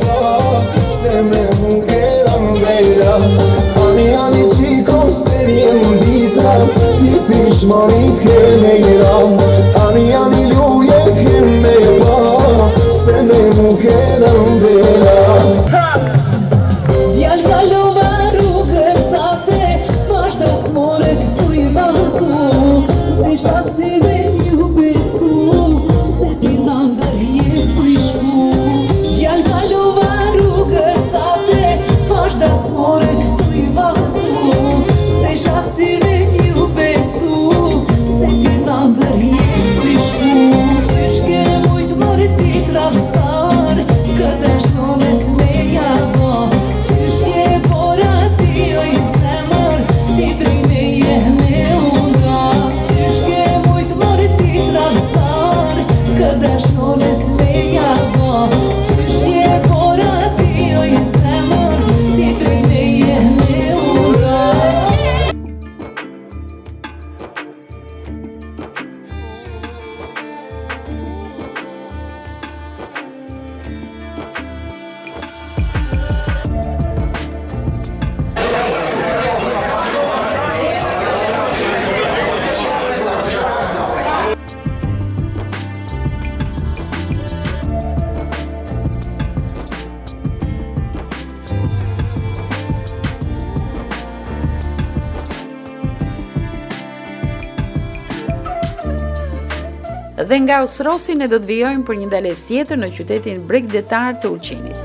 ba se me nuk eram vera. Ani qiko se vjen dita ti pishmanit ke mejra. Ani luje ke me ba se me nuk eram vera. Djal kalova rrugën sate, pashtë smore këtu i vazu, s'desha si dhe m'ju besu, se ti në ndër jetu i shku. Djal kalova rrugën sate, pashtë smore këtu i vazu, s'desha si dhe m'ju besu, se ti në ndër jetu i shku. Qyshke mujtë mërë ti travtar, këtë shno me smeja ba. Dhe nga Usrosi ne do të vijojmë për një ndales tjetër në qytetin bregdetar të Ulqinit.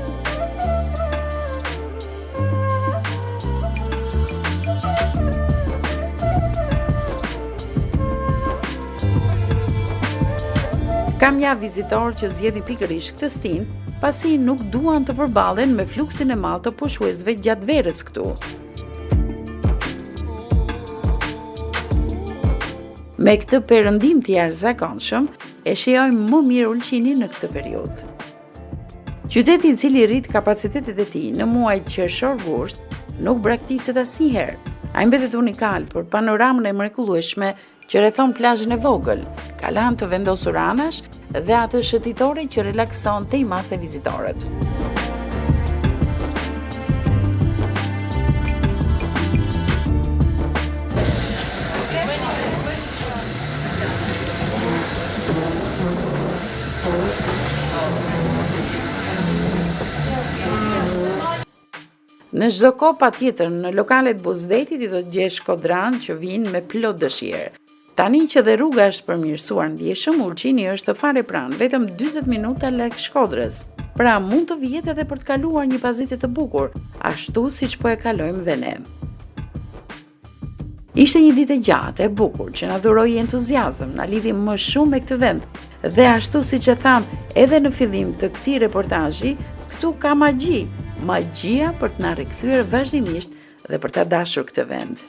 Kam ja vizitor që zgjidhi pikërisht këtë stin, pasi nuk duan të përballen me fluksin e madh të pushuesve gjatë verës këtu. Me këtë perëndim të jashtëzakonshëm, e shijojmë më mirë Ulqinin në këtë periudhë. Qyteti i cili rrit kapacitetet e tij në muajt qershor-gusht nuk braktiset asnjëherë. Ai mbetet unikal për panoramën e mrekullueshme që rrethon plazhin e vogël, kalan të vendosur anash dhe atë shëtitore që relakson te i mase vizitorët. Në çdo kohë patjetër në lokalet Buzdetit i do të gjesh kodran që vinë me plot dëshirë. Tani që dhe rruga është përmirësuar ndjeshëm, Ulqini është fare pranë, vetëm 40 minuta larg Shkodrës. Pra mund të vihet edhe për të kaluar një pasditë të bukur, ashtu siç po e kalojmë dhe ne. Ishte një ditë e gjatë, e bukur, që na dhuroi entuziazëm, na lidhi më shumë me këtë vend. Dhe ashtu siç e tham edhe në fillim të këtij reportazhi, këtu ka magji. Magjia për të na rikthyer vazhdimisht dhe për ta dashur këtë vend.